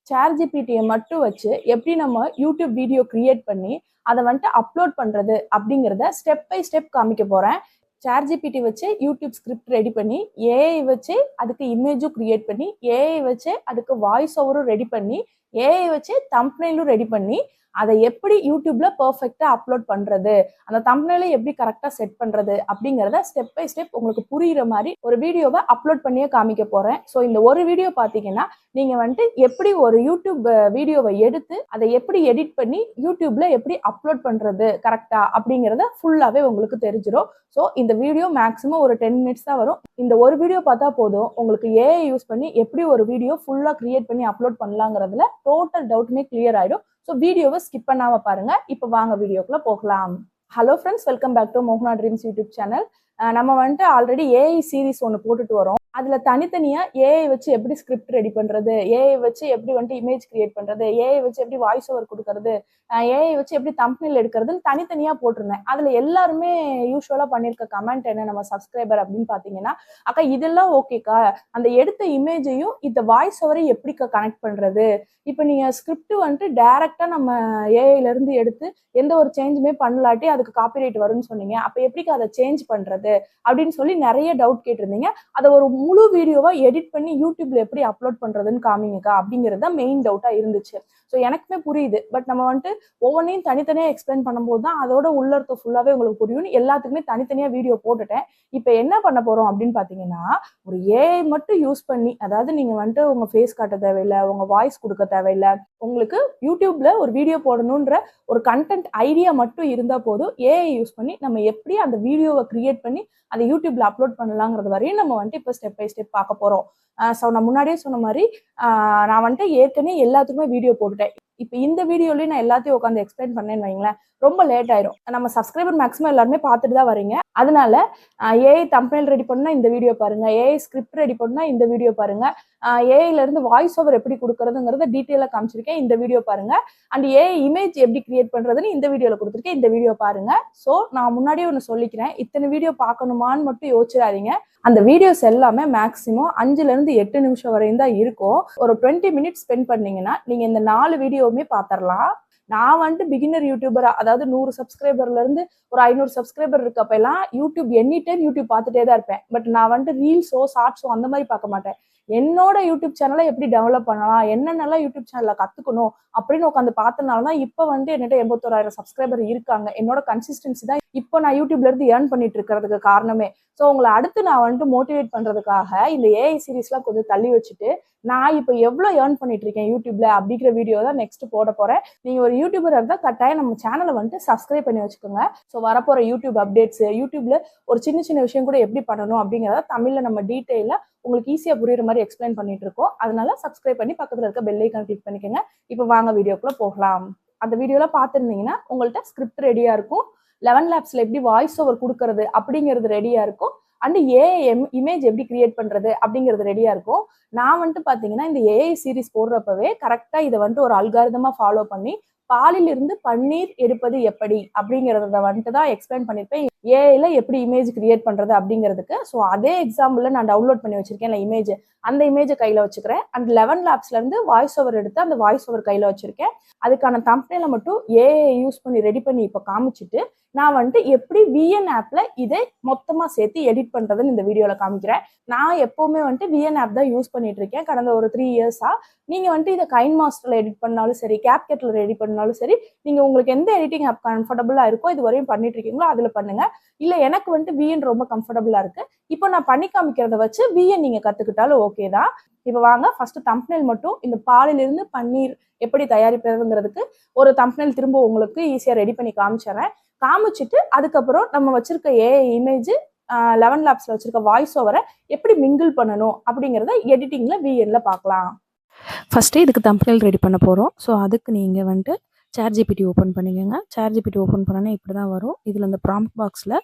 ChatGPT மட்டும் வச்சு எப்படி நம்ம யூடியூப் வீடியோ கிரியேட் பண்ணி அதை வந்துட்டு அப்லோட் பண்றது அப்படிங்கிறத ஸ்டெப் பை ஸ்டெப் காமிக்க போறேன். ChatGPT வச்சு யூடியூப் ஸ்கிரிப்ட் ரெடி பண்ணி, ஏஐ வச்சு அதுக்கு இமேஜும் கிரியேட் பண்ணி, ஏஐ வச்சு அதுக்கு வாய்ஸ் ஓவரும் ரெடி பண்ணி, ஏஐ வச்சு தம்ப்நெயிலும் ரெடி பண்ணி, அதை எப்படி யூடியூப்ல பெர்ஃபெக்டா அப்லோட் பண்றது, அந்த தம்ப்நெயிலை எப்படி கரெக்டா செட் பண்றது அப்படிங்கிறத ஸ்டெப் பை ஸ்டெப் உங்களுக்கு புரியுற மாதிரி ஒரு வீடியோவை அப்லோட் பண்ணியே காமிக்க போறேன். ஸோ இந்த ஒரு வீடியோ பார்த்தீங்கன்னா நீங்க வந்துட்டு எப்படி ஒரு யூடியூப் வீடியோவை எடுத்து அதை எப்படி எடிட் பண்ணி யூடியூப்ல எப்படி அப்லோட் பண்றது கரெக்டா அப்படிங்கிறத ஃபுல்லாவே உங்களுக்கு தெரிஞ்சிடும். ஸோ இந்த வீடியோ மேக்ஸிமம் ஒரு 10 மினிட்ஸ் தான் வரும். இந்த ஒரு வீடியோ பார்த்தா போதும், உங்களுக்கு ஏஐ யூஸ் பண்ணி எப்படி ஒரு வீடியோ ஃபுல்லா கிரியேட் பண்ணி அப்லோட் பண்ணலாங்கிறதுல டோட்டல் டவுட்டுமே கிளியர் ஆயிடும். ஸோ வீடியோவை ஸ்கிப் பண்ணாம பாருங்க. இப்போ வாங்க வீடியோக்குள்ள போகலாம். Hello friends, welcome back to மோகனா ட்ரீம்ஸ் யூடியூப் சேனல். நம்ம வந்துட்டு ஆல்ரெடி ஏஐ சீரிஸ் ஒன்று போட்டுட்டு வரோம். அதுல தனித்தனியா ஏஐ வச்சு எப்படி ஸ்கிரிப்ட் ரெடி பண்றது, ஏஐ வச்சு எப்படி வந்துட்டு இமேஜ் கிரியேட் பண்றது, ஏஐ வச்சு எப்படி வாய்ஸ் ஓவர் கொடுக்கறது, ஏஐ வச்சு எப்படி தம்ப்நெயில் எடுக்கிறதுன்னு தனித்தனியா போட்டிருந்தேன். அதுல எல்லாருமே யூஸ்வலா பண்ணிருக்க கமெண்ட் என்ன, நம்ம சப்ஸ்கிரைபர் அப்படின்னு பாத்தீங்கன்னா, அக்கா இதெல்லாம் ஓகேக்கா, அந்த எடுத்த இமேஜையும் இந்த வாய்ஸ் ஓவரையும் எப்படிக்கா கனெக்ட் பண்றது, இப்போ நீங்க ஸ்கிரிப்ட் வந்துட்டு டைரக்டா நம்ம ஏஐல இருந்து எடுத்து எந்த ஒரு சேஞ்சுமே பண்ணலாட்டி அதுக்கு காப்பிரைட் வரும்னு சொன்னீங்க, அப்ப எப்படிக்கா அதை சேஞ்ச் பண்றது அப்படின்னு சொல்லி நிறைய டவுட் கேட்டிருந்தீங்க. அதை ஒரு முழு வீடியோவா எடிட் பண்ணி யூடியூப்ல எப்படி அப்லோட் பண்றதுன்னு காமிங்கக்கா அப்படிங்கிறது தான் மெயின் டவுட்டா இருந்துச்சு. ஸோ எனக்குமே புரியுது, பட் நம்ம வந்துட்டு ஒவ்வொன்றையும் தனித்தனியா எக்ஸ்பிளைன் பண்ணும்போது தான் அதோட உள்ளர்த்த ஃபுல்லாவே உங்களுக்கு புரியும்னு எல்லாத்துக்குமே தனித்தனியா வீடியோ போட்டுட்டேன். இப்போ என்ன பண்ண போறோம் அப்படின்னு பாத்தீங்கன்னா, ஒரு ஏஐ மட்டும் யூஸ் பண்ணி, அதாவது நீங்க வந்துட்டு உங்க ஃபேஸ் காட்ட தேவையில்லை, உங்க வாய்ஸ் கொடுக்க தேவையில்லை, உங்களுக்கு யூடியூப்ல ஒரு வீடியோ போடணுன்ற ஒரு கண்டென்ட் ஐடியா மட்டும் இருந்தா போதும், ஏஐ யூஸ் பண்ணி நம்ம எப்படி அந்த வீடியோவை கிரியேட் பண்ணி அதை யூடியூப்ல அப்லோட் பண்ணலாங்கிறது வரையும் நம்ம வந்துட்டு இப்போ ஸ்டெப் பை ஸ்டெப் பார்க்க போறோம். ஸோ நான் முன்னாடியே சொன்ன மாதிரி நான் வந்துட்டு ஏற்கனவே எல்லாத்துக்குமே வீடியோ போட்டுட்டேன். இப்போ இந்த வீடியோலயும் நான் எல்லாத்தையும் உட்காந்து எக்ஸ்பிளைன் பண்ணேன்னு வைங்களேன், ரொம்ப லேட் ஆயிரும். நம்ம சப்ஸ்கிரைபர் மேக்ஸிமம் எல்லாருமே பார்த்துட்டு தான் வரீங்க. அதனால ஏஐ தம்ப்நெயில் ரெடி பண்ணா இந்த வீடியோ பாருங்க, ஏஐ ஸ்கிரிப்ட் ரெடி பண்ணா இந்த வீடியோ பாருங்க, ஏஐல இருந்து வாய்ஸ் ஓவர் எப்படி கொடுக்கறதுங்கிறத டீட்டெயிலா காமிச்சிருக்கேன், இந்த வீடியோ பாருங்க, அண்ட் ஏஐ இமேஜ் எப்படி கிரியேட் பண்றதுன்னு இந்த வீடியோல கொடுத்துருக்கேன், இந்த வீடியோ பாருங்க. ஸோ நான் முன்னாடியே ஒன்று சொல்லிக்கிறேன், இத்தனை வீடியோ பார்க்கணுமான்னு மட்டும் யோசிச்சிடாதீங்க. அந்த வீடியோஸ் எல்லாமே மேக்ஸிமம் 5ல இருந்து 8 நிமிஷம் வரையும் தான் இருக்கும். ஒரு 20 மினிட்ஸ் ஸ்பெண்ட் பண்ணீங்கன்னா நீங்க இந்த 4 வீடியோவுமே பார்த்துடலாம். நான் வந்துட்டு பிகினர் யூடியூபரா, அதாவது 100 சப்ஸ்கிரைபர்ல இருந்து ஒரு 500 சப்ஸ்கிரைபர் இருக்கப்ப எல்லாம் யூடியூப் எனி டைம் யூடியூப் பார்த்துட்டே தான் இருப்பேன். பட் நான் வந்துட்டு ரீல்ஸோ ஷார்ட்ஸோ அந்த மாதிரி பார்க்க மாட்டேன். என்னோட யூடியூப் சேனலை எப்படி டெவலப் பண்ணலாம், என்னென்னலாம் யூடியூப் சேனல்ல கத்துக்கணும் அப்படின்னு உட்காந்து பார்த்தனால தான் இப்போ வந்து என்கிட்ட 81,000 சப்ஸ்கிரைபர் இருக்காங்க. என்னோட கன்சிஸ்டன்சி தான் இப்போ நான் யூடியூப்ல இருந்து ஏர்ன் பண்ணிட்டு இருக்கிறதுக்கு காரணமே. ஸோ உங்களை அடுத்து நான் வந்துட்டு மோட்டிவேட் பண்றதுக்காக இந்த ஏஐ சீரீஸ்லாம் கொஞ்சம் தள்ளி வச்சுட்டு நான் இப்போ எவ்வளோ ஏர்ன் பண்ணிட்டு இருக்கேன் யூடியூப்ல அப்படிங்கிற வீடியோ தான் நெக்ஸ்ட் போட போறேன். நீங்க ஒரு யூடியூபர் இருந்தால் கட்டாயம் நம்ம சேனலை வந்துட்டு சப்ஸ்கிரைப் பண்ணி வச்சுக்கோங்க. ஸோ வரப்போற யூடியூப் அப்டேட்ஸ், யூடியூப்ல ஒரு சின்ன சின்ன விஷயம் கூட எப்படி பண்ணணும் அப்படிங்கிறத தமிழ்ல நம்ம டீட்டெயிலா உங்களுக்கு ஈஸியா புரியுற மாதிரி எக்ஸ்பிளைன் பண்ணிட்டு இருக்கோம். அதனால சப்ஸ்கிரைப் பண்ணி பக்கத்துல இருக்க பெல் ஐக்கான் கிளிக் பண்ணிக்கோங்க. இப்போ வாங்க வீடியோக்குள்ள போகலாம். அந்த வீடியோல பார்த்துருந்தீங்கன்னா உங்கள்கிட்ட ஸ்கிரிப்ட் ரெடியா இருக்கும், 11 லேப்ஸ்ல எப்படி வாய்ஸ் ஓவர் கொடுக்கறது அப்படிங்கிறது ரெடியா இருக்கும், அண்ட் ஏஐ இமேஜ் எப்படி கிரியேட் பண்றது அப்படிங்கிறது ரெடியா இருக்கும். நான் வந்துட்டு பாத்தீங்கன்னா இந்த ஏஐ சீரிஸ் போடுறப்பவே கரெக்டா இதை வந்துட்டு ஒரு அல்காரிதமா ஃபாலோ பண்ணி பாலில் இருந்து பன்னீர் எடுப்பது எப்படி அப்படிங்கிறத வந்துட்டு தான் எக்ஸ்பிளைன் பண்ணிருப்பேன், ஏஐல எப்படி இமேஜ் கிரியேட் பண்றது அப்படிங்கிறதுக்கு. ஸோ அதே எக்ஸாம்பிள்ல நான் டவுன்லோட் பண்ணி வச்சிருக்கேன் இமேஜ், அந்த இமேஜை கையில வச்சுக்கிறேன். அண்ட் 11 லேப்ஸ்ல இருந்து வாய்ஸ் ஓவர் எடுத்து அந்த வாய்ஸ் ஓவர் கையில வச்சிருக்கேன். அதுக்கான தம்ப்நெயில மட்டும் ஏஐ யூஸ் பண்ணி ரெடி பண்ணி இப்போ காமிச்சிட்டு நான் வந்துட்டு எப்படி விஎன் ஆப்ல இதை மொத்தமா சேர்த்து எடிட் பண்றதுன்னு இந்த வீடியோல காமிக்கிறேன். நான் எப்பவுமே வந்துட்டு விஎன் ஆப் தான் யூஸ் பண்ணிட்டு இருக்கேன் கடந்த ஒரு 3 இயர்ஸா. நீங்க வந்துட்டு இதை கைன் மாஸ்டர்ல எடிட் பண்ணாலும் சரி, கேப்கட்ல எடிட் பண்ணாலும் சரி, நீங்க உங்களுக்கு எந்த எடிட்டிங் ஆப் கம்ஃபர்டபுளா இருக்கோ இது வரையும் பண்ணிட்டு இருக்கீங்களோ அதுல பண்ணுங்க. இல்ல எனக்கு வந்துட்டு விஎன் ரொம்ப கம்ஃபர்டபுளா இருக்கு, இப்போ நான் பண்ணி காமிக்கிறத வச்சு விஎன் நீங்க கத்துக்கிட்டாலும் ஓகே தான். இப்போ வாங்க ஃபர்ஸ்ட் தம்ப்நெயில் மட்டும் இந்த பாலிலிருந்து பன்னீர் எப்படி தயாரிப்பதுங்கிறதுக்கு ஒரு தம்ப்நெயில் திரும்ப உங்களுக்கு ஈஸியா ரெடி பண்ணி காமிச்சிடுறேன். காமிச்சிட்டு அதுக்கப்புறம் நம்ம வச்சிருக்க ஏஐ இமேஜ் 11 லேப்ஸ்ல வச்சிருக்க வாய்ஸ் ஓவரை எப்படி மிங்கிள் பண்ணணும் அப்படிங்கிறத எடிட்டிங்ல விஎன்ல பார்க்கலாம். ஃபர்ஸ்ட் இதுக்கு தம்ப்நெயில் ரெடி பண்ண போறோம். ஸோ அதுக்கு நீங்க வந்துட்டு ChatGPT ஓப்பன் பண்ணிக்கோங்க. ChatGPT ஓப்பன் பண்ணோன்னே இப்படி தான் வரும். இதில் இந்த ப்ராம்ப்ட் பாக்ஸில்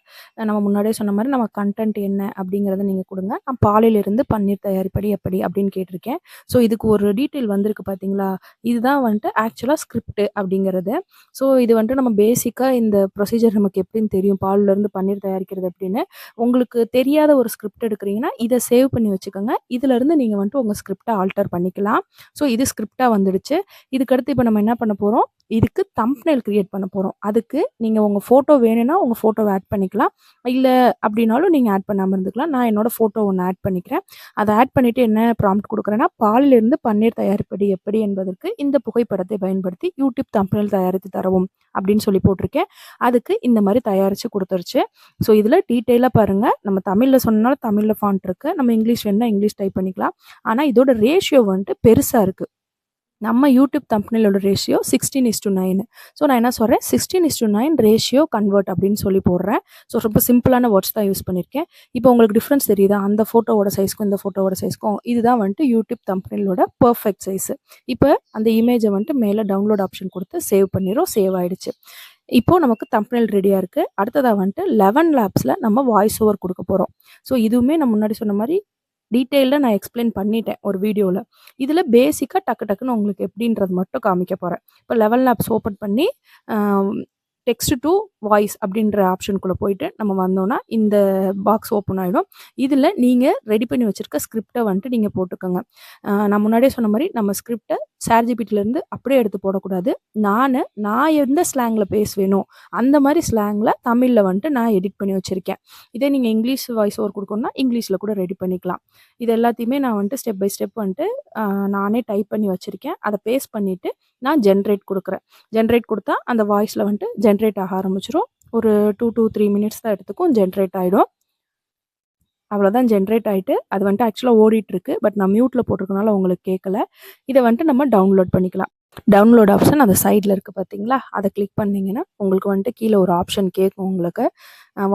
நம்ம முன்னாடியே சொன்ன மாதிரி நம்ம கண்டென்ட் என்ன அப்படிங்கிறத நீங்கள் கொடுங்க. நான் பாலிலிருந்து பன்னீர் தயாரிப்பது எப்படி அப்படின்னு கேட்டிருக்கேன். ஸோ இதுக்கு ஒரு டீட்டெயில் வந்திருக்கு பார்த்தீங்களா? இதுதான் வந்துட்டு ஆக்சுவலாக ஸ்கிரிப்ட் அப்படிங்கிறது. ஸோ இது வந்துட்டு நம்ம பேசிக்காக இந்த ப்ரொசீஜர் நமக்கு எப்படின்னு தெரியும், பாலிலிருந்து பன்னீர் தயாரிக்கிறது அப்படின்னு. உங்களுக்கு தெரியாத ஒரு ஸ்கிரிப்ட் எடுக்கிறீங்கன்னா இதை சேவ் பண்ணி வச்சுக்கோங்க. இதிலேருந்து நீங்கள் வந்துட்டு உங்கள் ஸ்கிரிப்டை ஆல்டர் பண்ணிக்கலாம். ஸோ இது ஸ்கிரிப்டாக வந்துடுச்சு. இதுக்கடுத்து இப்போ நம்ம என்ன பண்ண போகிறோம், இதுக்கு தம்ப்நெயில் கிரியேட் பண்ண போகிறோம். அதுக்கு நீங்கள் உங்கள் ஃபோட்டோ வேணும்னா உங்கள் ஃபோட்டோவை ஆட் பண்ணிக்கலாம். இல்லை அப்படின்னாலும் நீங்கள் ஆட் பண்ணாமல் இருந்துக்கலாம். நான் என்னோட ஃபோட்டோ ஒன்று ஆட் பண்ணிக்கிறேன். அதை ஆட் பண்ணிவிட்டு என்ன ப்ராம்ப்ட் கொடுக்குறேன்னா, பாலிலிருந்து பன்னீர் தயாரிப்பது எப்படி என்பதற்கு இந்த புகைப்படத்தை பயன்படுத்தி யூடியூப் தம்ப்நெயில் தயாரித்து தரவும் அப்படின்னு சொல்லி போட்டிருக்கேன். அதுக்கு இந்த மாதிரி தயாரித்து கொடுத்துருச்சு. ஸோ இதில் டீட்டெயிலாக பாருங்கள். நம்ம தமிழில் சொன்னாலும் தமிழில் ஃபாண்ட் இருக்குது, நம்ம இங்கிலீஷ் வேணுன்னா இங்கிலீஷ் டைப் பண்ணிக்கலாம். ஆனால் இதோட ரேஷியோ வந்துட்டு பெருசாக இருக்குது. நம்ம யூடியூப் தம்ப்நெயிலோட ரேஷியோ 16:9. ஸோ நான் என்ன சொல்கிறேன், 16:9 ரேஷியோ கன்வெர்ட் அப்படின்னு சொல்லி போடுறேன். ஸோ ரொம்ப சிம்பிளான வேர்ட்ஸ் தான் யூஸ் பண்ணியிருக்கேன். இப்போ உங்களுக்கு டிஃப்ரென்ஸ் தெரியுதா, அந்த ஃபோட்டோவோட சைஸ்க்கும் இந்த ஃபோட்டோவோட சைஸ்க்கும்? இதுதான் வந்துட்டு யூடியூப் தம்ப்நெயிலோட பர்ஃபெக்ட் சைஸு. இப்போ அந்த இமேஜை வந்துட்டு மேலே டவுன்லோட் ஆப்ஷன் கொடுத்து சேவ் பண்ணிடும். சேவ் ஆகிடுச்சு. இப்போது நமக்கு தம்ப்நெயில் ரெடியாக இருக்குது. அடுத்ததாக வந்துட்டு 11 லேப்ஸில் நம்ம வாய்ஸ் ஓவர் கொடுக்க போகிறோம். ஸோ இதுவுமே நான் முன்னாடி சொன்ன மாதிரி டீட்டெயில்டாக நான் எக்ஸ்பிளைன் பண்ணிட்டேன் ஒரு வீடியோவில். இதில் பேசிக்காக டக்குன்னு உங்களுக்கு எப்படின்றது மட்டும் காமிக்க போகிறேன். இப்போ 11 லேப்ஸ் ஓப்பன் பண்ணி டெக்ஸ்ட் டு வாய்ஸ் அப்படின்ற ஆப்ஷனுக்குள்ளே போயிட்டு நம்ம வந்தோன்னா இந்த பாக்ஸ் ஓப்பன் ஆகிடும். இதில் நீங்கள் ரெடி பண்ணி வச்சுருக்க ஸ்கிரிப்டை வந்துட்டு நீங்கள் போட்டுக்கோங்க. நான் முன்னாடியே சொன்ன மாதிரி நம்ம ஸ்கிரிப்டை ChatGPTலேருந்து அப்படியே எடுத்து போடக்கூடாது. நான் எந்த ஸ்லாங்கில் பேசுவேனோ அந்த மாதிரி ஸ்லாங்கில் தமிழில் வந்துட்டு நான் எடிட் பண்ணி வச்சுருக்கேன். இதே நீங்கள் இங்கிலீஷ் வாய்ஸ் ஓவர் கொடுக்கணும்னா இங்கிலீஷில் கூட ரெடி பண்ணிக்கலாம். இது எல்லாத்தையுமே நான் வந்துட்டு ஸ்டெப் பை ஸ்டெப் வந்துட்டு நானே டைப் பண்ணி வச்சுருக்கேன். அதை பேஸ்ட் பண்ணிவிட்டு நான் ஜென்ரேட் கொடுக்குறேன். ஜென்ரேட் கொடுத்தா அந்த வாய்ஸில் வந்துட்டு ஜென்ரேட் ஆக ஆரம்பிச்சிடும். ஒரு 2 to 3 மினிட்ஸ் தான் எடுத்துக்கும், ஜென்ரேட் ஆகிடும். அவ்வளோதான், ஜென்ரேட் ஆகிட்டு அது வந்துட்டு ஆக்சுவலாக ஓடிட்டுருக்கு. பட் நான் மியூட்டில் போட்டிருக்கனால உங்களுக்கு கேட்கல. இதை வந்துட்டு நம்ம டவுன்லோட் பண்ணிக்கலாம். டவுன்லோட் ஆப்ஷன் அந்த சைடில் இருக்குது பார்த்தீங்களா, அதை கிளிக் பண்ணிங்கன்னா உங்களுக்கு வந்துட்டு கீழே ஒரு ஆப்ஷன் கேட்கும். உங்களுக்கு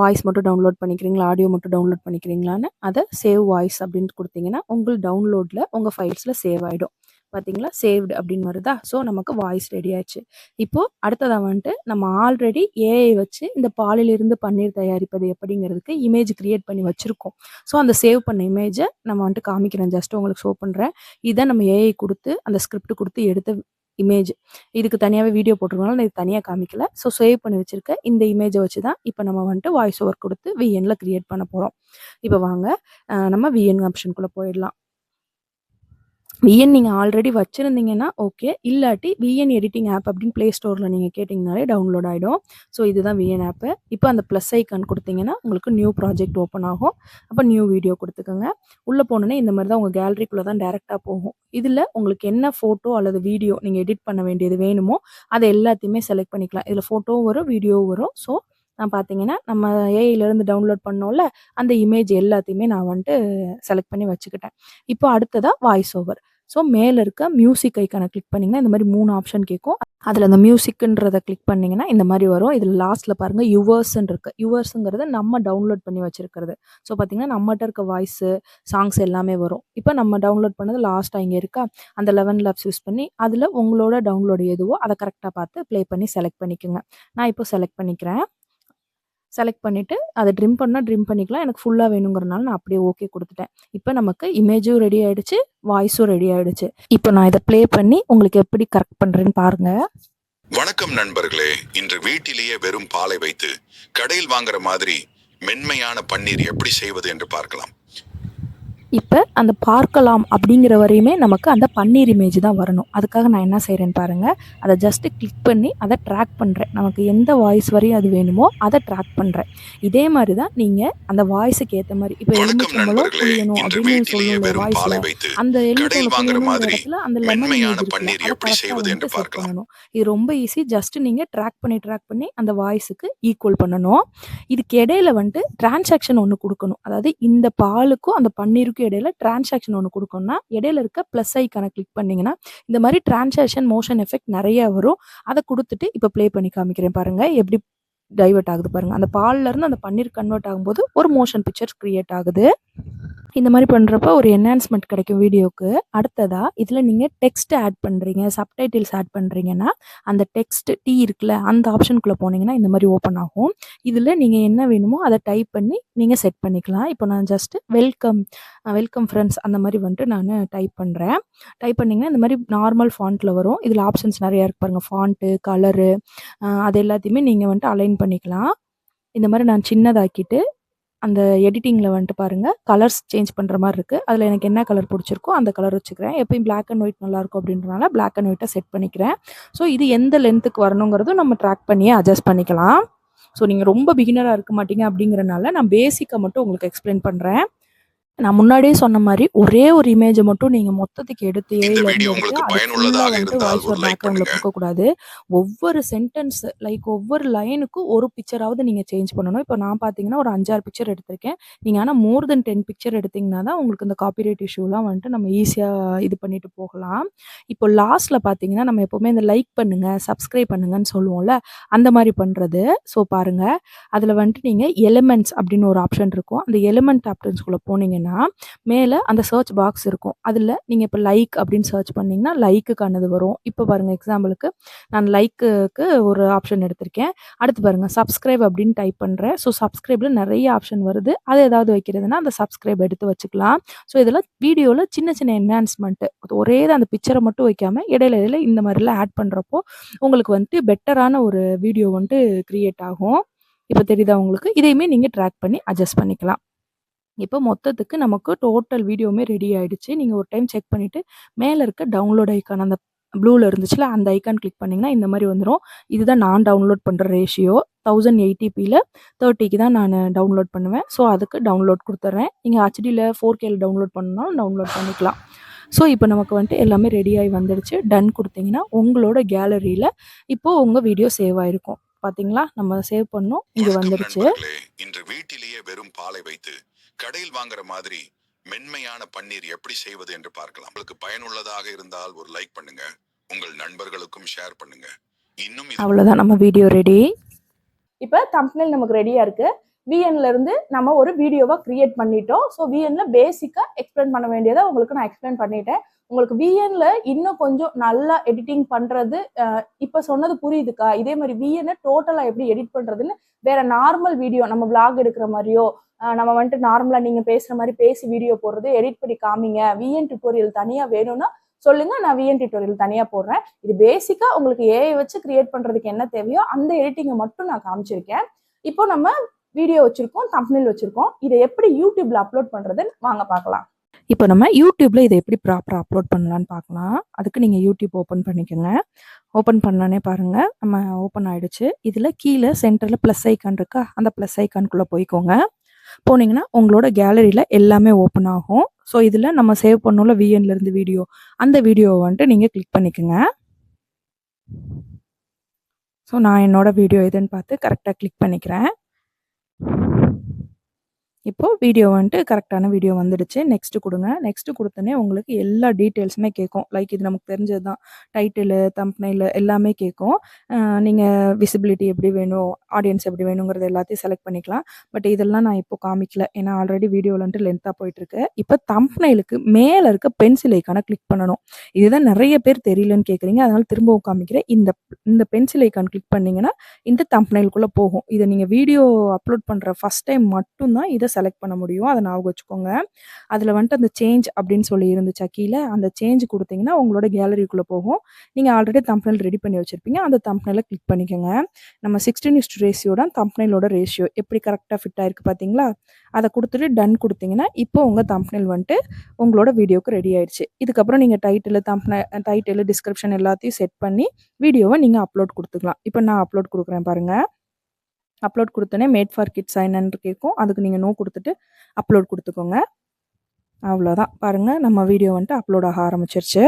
வாய்ஸ் மட்டும் டவுன்லோட் பண்ணிக்கிறீங்களா, ஆடியோ மட்டும் டவுன்லோட் பண்ணிக்கிறீங்களான்னு அதை சேவ் வாய்ஸ் அப்படின்னு கொடுத்தீங்கன்னா உங்கள் டவுன்லோடில் உங்கள் ஃபைல்ஸில் சேவ் ஆகிடும். பார்த்தீங்களா, சேவ்டு அப்படின்னு வருதா. ஸோ நமக்கு வாய்ஸ் ரெடி ஆயிடுச்சு. இப்போது அடுத்ததாக வந்துட்டு நம்ம ஆல்ரெடி ஏஐ வச்சு இந்த பாலிலிருந்து பன்னீர் தயாரிப்பது எப்படிங்கிறதுக்கு இமேஜ் கிரியேட் பண்ணி வச்சுருக்கோம். ஸோ அந்த சேவ் பண்ண இமேஜை நம்ம வந்துட்டு காமிக்கிறேன், ஜஸ்ட் உங்களுக்கு ஷோ பண்ணுறேன். இதை நம்ம ஏஐ கொடுத்து அந்த ஸ்கிரிப்ட் கொடுத்து எடுத்த இமேஜ். இதுக்கு தனியாகவே வீடியோ போட்டிருக்கனால நான் இது தனியாக காமிக்கல. ஸோ சேவ் பண்ணி வச்சுருக்க இந்த இமேஜை வச்சு தான் இப்போ நம்ம வந்துட்டு வாய்ஸ் ஓவர் கொடுத்து விஎன்ல கிரியேட் பண்ண போகிறோம். இப்போ வாங்க நம்ம விஎன் ஆப்ஷனுக்குள்ளே போயிடலாம். விஎன் நீங்கள் ஆல்ரெடி வச்சுருந்தீங்கன்னா ஓகே, இல்லாட்டி விஎன் எடிட்டிங் ஆப் அப்படின்னு ப்ளே ஸ்டோரில் நீங்கள் கேட்டிங்கனாலே டவுன்லோட் ஆகிடும். ஸோ இதுதான் விஎன் ஆப்பு. இப்போ அந்த ப்ளஸ் ஐக்கான் கொடுத்தீங்கன்னா உங்களுக்கு நியூ ப்ராஜெக்ட் ஓப்பன் ஆகும். அப்போ நியூ வீடியோ கொடுத்துக்கோங்க. உள்ளே போனோன்னே இந்த மாதிரி தான் உங்கள் கேலரிக்குள்ளே தான் டேரெக்டாக போகும். இதில் உங்களுக்கு என்ன ஃபோட்டோ அல்லது வீடியோ நீங்கள் எடிட் பண்ண வேண்டியது வேணுமோ அதை எல்லாத்தையுமே செலக்ட் பண்ணிக்கலாம். இதில் ஃபோட்டோவும் வரும், வீடியோவும் வரும். ஸோ நான் பார்த்தீங்கன்னா நம்ம ஏஐலேருந்து டவுன்லோட் பண்ணோம்ல அந்த இமேஜ் எல்லாத்தையுமே நான் வந்துட்டு செலக்ட் பண்ணி வச்சுக்கிட்டேன். இப்போ அடுத்ததாக வாய்ஸ் ஓவர். ஸோ மேலே இருக்க மியூசிக் ஐக்கானை கிளிக் பண்ணிங்கன்னா இந்த மாதிரி 3 ஆப்ஷன் கேட்கும். அதில் அந்த மியூசிக்குன்றதை கிளிக் பண்ணிங்கன்னா இந்த மாதிரி வரும். இதில் லாஸ்ட்டில் பாருங்கள் யுவர்ஸ்ன்னு இருக்குது. யுவர்ஸுங்கிறது நம்ம டவுன்லோட் பண்ணி வச்சுருக்கிறது. ஸோ பார்த்திங்கன்னா நம்மகிட்ட இருக்க வாய்ஸு சாங்ஸ் எல்லாமே வரும். இப்போ நம்ம டவுன்லோட் பண்ணது லாஸ்ட்டாக இங்கே இருக்கா, அந்த 11 லேப்ஸ் யூஸ் பண்ணி அதில் உங்களோட டவுன்லோடு எதுவோ அதை கரெக்டாக பார்த்து ப்ளே பண்ணி செலக்ட் பண்ணிக்கோங்க. நான் இப்போ செலக்ட் பண்ணிக்கிறேன். செலக்ட் பண்ணிவிட்டு அதை ட்ரிம் பண்ணால் ட்ரிம் பண்ணிக்கலாம். எனக்கு ஃபுல்லாக வேணுங்கிறனால நான் அப்படியே ஓகே கொடுத்துட்டேன். இப்போ நமக்கு இமேஜும் ரெடி ஆகிடுச்சு, வாய்ஸும் ரெடி ஆகிடுச்சு. இப்போ நான் இதை ப்ளே பண்ணி உங்களுக்கு எப்படி கரெக்ட் பண்ணுறேன்னு பாருங்கள். வணக்கம் நண்பர்களே, இன்று வீட்டிலேயே வெறும் பாலை வைத்து கடையில் வாங்குற மாதிரி மென்மையான பன்னீர் எப்படி செய்வது என்று பார்க்கலாம். இப்போ அந்த பார்க்கலாம் அப்படிங்கிற வரையுமே நமக்கு அந்த பன்னீர் இமேஜ் தான் வரணும். அதுக்காக நான் என்ன செய்கிறேன்னு பாருங்கள். அதை ஜஸ்ட்டு கிளிக் பண்ணி அதை ட்ராக் பண்ணுறேன். நமக்கு எந்த வாய்ஸ் வரையும் அது வேணுமோ அதை ட்ராக் பண்ணுறேன். இதே மாதிரி தான் நீங்கள் அந்த வாய்ஸுக்கு ஏற்ற மாதிரி இப்போ எலுமிச்சம்பழம் புளியணும் அப்படின்னு சொல்லுவோம் வாய்ஸில், அந்த எலுமிச்சம்பழம் புளியணுங்கிற இடத்துல அந்த லெமன் இமேஜ் இருக்குல்ல, அதை கரெக்டாக வந்துட்டு செட் பண்ணணும். இது ரொம்ப ஈஸி. ஜஸ்ட்டு நீங்கள் ட்ராக் பண்ணி அந்த வாய்ஸுக்கு ஈக்குவல் பண்ணணும். இதுக்கு இடையில வந்துட்டு டிரான்சாக்ஷன் ஒன்று கொடுக்கணும். அதாவது இந்த பாலுக்கும் அந்த பன்னீருக்கும் இடையில டிரான்சாக்ஷன் ஒன்று கொடுக்கணும்னா இடையில இருக்க ப்ளஸ் ஐக்கானை கிளிக் பண்ணிங்கன்னா இந்த மாதிரி டிரான்சாக்ஷன் மோஷன் எஃபெக்ட் நிறைய வரும். அதை கொடுத்துட்டு இப்போ ப்ளே பண்ணி காமிக்கிறேன் பாருங்கள் எப்படி டைவர்ட் ஆகுது பாருங்கள். அந்த பால்லேருந்து அந்த பன்னீர் கன்வெர்ட் ஆகும்போது ஒரு மோஷன் பிக்சர் க்ரியேட் ஆகுது. இந்த மாதிரி பண்ணுறப்ப ஒரு என்ஹான்ஸ்மெண்ட் கிடைக்கும் வீடியோக்கு. அடுத்ததா இதில் நீங்கள் டெக்ஸ்ட் ஆட் பண்ணுறீங்க, சப்டைட்டில்ஸ் ஆட் பண்ணுறீங்கன்னா, அந்த டெக்ஸ்ட் இருக்குல்ல, அந்த ஆப்ஷனுக்குள்ளே போனீங்கன்னா இந்த மாதிரி ஓப்பன் ஆகும். இதில் நீங்கள் என்ன வேணுமோ அதை டைப் பண்ணி நீங்கள் செட் பண்ணிக்கலாம். இப்போ நான் ஜஸ்ட்டு வெல்கம் ஃப்ரெண்ட்ஸ் அந்த மாதிரி வந்துட்டு நான் டைப் பண்ணுறேன். டைப் பண்ணிங்கன்னா இந்த மாதிரி நார்மல் ஃபாண்ட்டில் வரும். இதில் ஆப்ஷன்ஸ் நிறையா இருக்குது பாருங்கள். ஃபாண்ட்டு, கலரு, அது எல்லாத்தையுமே நீங்கள் வந்துட்டு அலைன் பண்ணிக்கலாம். இந்த மாதிரி நான் சின்னதாக்கிட்டு அந்த எடிட்டிங்கில் வந்துட்டு பாருங்கள், கலர்ஸ் சேஞ்ச் பண்ணுற மாதிரி இருக்குது. அதில் எனக்கு என்ன கலர் பிடிச்சிருக்கோ அந்த கலர் வச்சுக்கிறேன். எப்பயும் பிளாக் அண்ட் ஒயிட் நல்லாயிருக்கும் அப்படின்றனால பிளாக் அண்ட் ஒயிட்டை செட் பண்ணிக்கிறேன். ஸோ இது எந்த லென்த்துக்கு வரணுங்கிறதும் நம்ம ட்ராக் பண்ணியே அட்ஜஸ்ட் பண்ணிக்கலாம். ஸோ நீங்கள் ரொம்ப பிகினராக இருக்க மாட்டீங்க அப்படிங்கிறனால நான் பேசிக்காக மட்டும் உங்களுக்கு எக்ஸ்பிளைன் பண்ணுறேன். நான் முன்னாடியே சொன்ன மாதிரி ஒரே ஒரு இமேஜை மட்டும் நீங்கள் மொத்தத்துக்கு எடுத்து இந்த ஏஐலேருந்து வீடியோ எடுத்து உங்களுக்கு அது ஃபுல்லாக பயனுள்ளதாக வந்துட்டு இருந்தால் வாய்ஸ் ஒரு ஓவர் லைக் பேக்ரவுண்டில் பண்ணுங்க. கொடுக்கக்கூடாது. ஒவ்வொரு சென்டென்ஸ் ஒவ்வொரு லைனுக்கும் ஒரு பிக்சராவது நீங்கள் சேஞ்ச் பண்ணணும். இப்போ நான் பார்த்தீங்கன்னா ஒரு 5-6 பிக்சர் எடுத்திருக்கேன். நீங்கள் ஆனால் மோர் தென் 10 பிக்சர் எடுத்திங்கன்னா தான் உங்களுக்கு இந்த காப்பிரைட் இஷ்யூலாம் வந்துட்டு நம்ம ஈஸியாக இது பண்ணிட்டு போகலாம். இப்போ லாஸ்ட்டில் பார்த்தீங்கன்னா நம்ம எப்போவுமே இந்த லைக் பண்ணுங்கள், சப்ஸ்கிரைப் பண்ணுங்கன்னு சொல்லுவோம்ல, அந்த மாதிரி பண்ணுறது. ஸோ பாருங்கள், அதில் வந்துட்டு நீங்கள் எலிமெண்ட்ஸ் அப்படின்னு ஒரு ஆப்ஷன் இருக்கும். அந்த எலிமெண்ட் ஆப்ஷன்ஸ்குள்ளே போனீங்கன்னா மேலே அந்த சர்ச் பாக்ஸ் இருக்கும். அதில் நீங்கள் இப்போ லைக் அப்படின்னு சர்ச் பண்ணிங்கன்னா லைக்குக்கானது வரும். இப்போ பாருங்கள், எக்ஸாம்பிளுக்கு நான் லைக்குக்கு ஒரு ஆப்ஷன் எடுத்திருக்கேன். அடுத்து பாருங்கள், சப்ஸ்கிரைப் அப்படின்னு டைப் பண்ணுறேன். ஸோ சப்ஸ்கிரைபில் நிறைய ஆப்ஷன் வருது. அது ஏதாவது வைக்கிறதுனா அந்த சப்ஸ்கிரைப் எடுத்து வச்சுக்கலாம். ஸோ இதெல்லாம் வீடியோவில் சின்ன சின்ன என்ஹான்ஸ்மெண்ட்டு. ஒரே தான் அந்த பிக்சரை மட்டும் வைக்காமல் இடையில இந்த மாதிரிலாம் ஆட் பண்ணுறப்போ உங்களுக்கு வந்துட்டு பெட்டரான ஒரு வீடியோ வந்துட்டு க்ரியேட் ஆகும். இப்போ தெரியுதா உங்களுக்கு? இதையுமே நீங்கள் ட்ராக் பண்ணி அட்ஜஸ்ட் பண்ணிக்கலாம். இப்போ மொத்தத்துக்கு நமக்கு டோட்டல் வீடியோவுமே ரெடி ஆயிடுச்சு. நீங்க ஒரு டைம் செக் பண்ணிட்டு, மேல இருக்க டவுன்லோட் ஐகான் அந்த ப்ளூல இருந்துச்சுல்ல, அந்த ஐகான் கிளிக் பண்ணீங்கன்னா இந்த மாரி வந்துரும். இதுதான் நான் டவுன்லோட் பண்ற ரேஷியோ. 1080pல 30க்கு தான் நானு டவுன்லோட் பண்ணுவேன். ஸோ அதுக்கு டவுன்லோட் குடுத்துர்றேன். நீங்க ஹெச்டில 4Kல டவுன்லோட் பண்ணணும்னாலும் டவுன்லோட் பண்ணிக்கலாம். ஸோ இப்போ நமக்கு வந்துட்டு எல்லாமே ரெடி ஆயி வந்துடுச்சு. டன் குடுத்தீங்கன்னா, உங்களோட கேலரியில இப்போ உங்க வீடியோ சேவ் ஆயிருக்கும். பார்த்தீங்களா? நம்ம சேவ் பண்ணோம். இங்க வணக்கம் வந்துடுச்சு. நண்பர்களே. இன்று வீட்டிலேயே வெறும் பாலை வைத்து கடையில் வாங்குற மாதிரி மென்மையான பன்னீர் எப்படி செய்வது என்று பார்க்கலாம். உங்களுக்கு பயனுள்ளதாக இருந்தால் ஒரு லைக் பண்ணுங்க, உங்கள் நண்பர்களுக்கும் ஷேர் பண்ணுங்க. இன்னும் அவ்வளோதான், நம்ம வீடியோ ரெடி. இப்போ தம்ப்நெயில் நமக்கு ரெடியாக இருக்குது. விஎன்ல இருந்து நம்ம ஒரு வீடியோவை கிரியேட் பண்ணிட்டோம். ஸோ விஎன்ல பேசிக்காக எக்ஸ்பிளைன் பண்ண வேண்டியதை உங்களுக்கு நான் எக்ஸ்பிளைன் பண்ணிட்டேன். உங்களுக்கு விஎன்ல இன்னும் கொஞ்சம் நல்லா எடிட்டிங் பண்ணுறது இப்போ சொன்னது புரியுதுக்கா? இதே மாதிரி விஎன்னை டோட்டலாக எப்படி எடிட் பண்ணுறதுன்னு வேற நார்மல் வீடியோ நம்ம விளாக் எடுக்கிற மாதிரியோ நம்ம வந்துட்டு நார்மலாக நீங்கள் பேசுகிற மாதிரி பேசி வீடியோ போடுறது எடிட் பண்ணி காமிங்க, விஎன் டியூட்டோரியல் தனியாக வேணும்னா சொல்லுங்க, நான் விஎன் டியூட்டோரியல் தனியாக போடுறேன். இது பேசிக்காக உங்களுக்கு ஏஐ வச்சு கிரியேட் பண்ணுறதுக்கு என்ன தேவையோ அந்த எடிட்டிங்கை மட்டும் நான் காமிச்சிருக்கேன். இப்போ நம்ம வீடியோ வச்சிருக்கோம், தம்ப்நெயில் வச்சிருக்கோம். இதை எப்படி யூடியூப்ல அப்லோட் பண்றதுன்னு வாங்க பார்க்கலாம். இப்போ நம்ம யூடியூப்ல இதை எப்படி ப்ராப்பராக அப்லோட் பண்ணலான்னு பார்க்கலாம். அதுக்கு நீங்கள் யூடியூப் ஓப்பன் பண்ணிக்கோங்க. ஓப்பன் பண்ணானே பாருங்க, நம்ம ஓப்பன் ஆயிடுச்சு. இதில் கீழே சென்டரில் ப்ளஸ் ஐக்கான் இருக்கா, அந்த ப்ளஸ் ஐக்கானுக்குள்ளே போய்க்கோங்க. போனீங்கன்னா உங்களோட கேலரியில் எல்லாமே ஓப்பன் ஆகும். ஸோ இதில் நம்ம சேவ் பண்ணோம்ல விஎன்ல இருந்து வீடியோ, அந்த வீடியோவை வந்துட்டு நீங்கள் கிளிக் பண்ணிக்கோங்க. ஸோ நான் என்னோட வீடியோ எதுன்னு பார்த்து கரெக்டாக கிளிக் பண்ணிக்கிறேன். இப்போது வீடியோ வந்துட்டு கரெக்டான வீடியோ வந்துடுச்சு. நெக்ஸ்ட் கொடுங்க. நெக்ஸ்ட் கொடுத்தோன்னே உங்களுக்கு எல்லா டீட்டெயில்ஸுமே கேட்கும். லைக் இது நமக்கு தெரிஞ்சது தான், டைட்டிலு, தம்ப்நெயில் எல்லாமே கேட்கும். நீங்கள் விசிபிலிட்டி எப்படி வேணும், ஆடியன்ஸ் எப்படி வேணுங்கிறது எல்லாத்தையும் செலக்ட் பண்ணிக்கலாம். பட் இதெல்லாம் நான் இப்போ காமிக்கல, ஏன்னா ஆல்ரெடி வீடியோவில் வந்துட்டு லென்த்தாக போயிட்டுருக்கு. இப்போ தம்ப்நெயிலுக்கு மேலே இருக்க பென்சில் ஐக்கானை கிளிக் பண்ணணும். இதுதான் நிறைய பேர் தெரியலன்னு கேட்குறீங்க, அதனால் திரும்பவும் காமிக்கிறேன். இந்த பென்சில் ஐக்கான் கிளிக் பண்ணிங்கன்னா இந்த தம்ப்நெயிலுக்குள்ளே போகும். இதை நீங்கள் வீடியோ அப்லோட் பண்ணுற ஃபஸ்ட் டைம் மட்டும்தான் இதை செலக்ட் பண்ண முடியும். அதை ஞாபகம் வச்சுக்கோங்க. அதில் வந்துட்டு அந்த சேஞ்ச் அப்படின்னு சொல்லி இருந்துச்சா கீழே, அந்த சேஞ்ச் கொடுத்தீங்கன்னா உங்களோட கேலரிக்குள்ளே போகும். நீங்கள் ஆல்ரெடி தம்ப்நெயில் ரெடி பண்ணி வச்சுருப்பீங்க, அந்த தம்ப்நெயிலை கிளிக் பண்ணிக்கோங்க. நம்ம 16:1 ரேஷியோ தான் தம்ப்நெயிலோட ரேஷியோ. எப்படி கரெக்டாக ஃபிட் ஆயிருக்கு பார்த்தீங்களா? அதை கொடுத்துட்டு டன் கொடுத்தீங்கன்னா இப்போ உங்கள் தம்ப்நெயில் வந்துட்டு உங்களோட வீடியோக்கு ரெடி ஆயிடுச்சு. இதுக்கப்புறம் நீங்கள் டைட்டில் டிஸ்கிரிப்ஷன் எல்லாத்தையும் செட் பண்ணி வீடியோவை நீங்கள் அப்லோட் கொடுத்துக்கலாம். இப்போ நான் அப்லோட் கொடுக்குறேன் பாருங்கள். அப்லோட் கொடுத்தோன்னே மேட் ஃபார் கிட்ஸ் சைன்னு கேட்கும். அதுக்கு நீங்கள் நோ கொடுத்துட்டு அப்லோட் கொடுத்துக்கோங்க. அவ்வளோதான், பாருங்கள் நம்ம வீடியோ வந்துட்டு அப்லோட் ஆக ஆரம்பிச்சிருச்சு.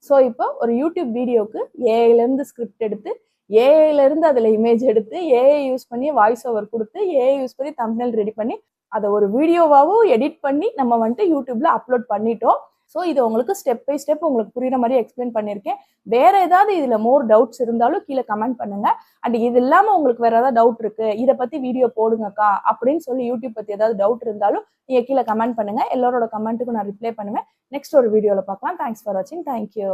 ஸோ இப்போ ஒரு யூடியூப் வீடியோவுக்கு ஏஐலேருந்து ஸ்கிரிப்ட் எடுத்து, ஏஐலேருந்து அதில் இமேஜ் எடுத்து, ஏஐ யூஸ் பண்ணி வாய்ஸ் ஓவர் கொடுத்து, ஏஐ யூஸ் பண்ணி தம்ப்நெயில் ரெடி பண்ணி அதை ஒரு வீடியோவாகவும் எடிட் பண்ணி நம்ம வந்துட்டு யூடியூப்பில் அப்லோட் பண்ணிட்டோம். ஸோ இது உங்களுக்கு ஸ்டெப் பை ஸ்டெப் உங்களுக்கு புரியுற மாதிரி எக்ஸ்பிளைன் பண்ணியிருக்கேன். வேற ஏதாவது இதுல மோர் டவுட்ஸ் இருந்தாலும் கீழே கமெண்ட் பண்ணுங்க. அண்ட் இது இல்லாம உங்களுக்கு வேற ஏதாவது டவுட் இருக்கு, இதை பத்தி வீடியோ போடுங்கக்கா அப்படின்னு சொல்லி யூடியூப் பத்தி ஏதாவது டவுட் இருந்தாலும் நீங்க கீழே கமெண்ட் பண்ணுங்க. எல்லாரோட கமெண்ட்டுக்கும் நான் ரிப்ளை பண்ணுவேன். நெக்ஸ்ட் ஒரு வீடியோல பார்க்கலாம். தேங்க்ஸ் ஃபார் வாட்சிங். தேங்க்யூ.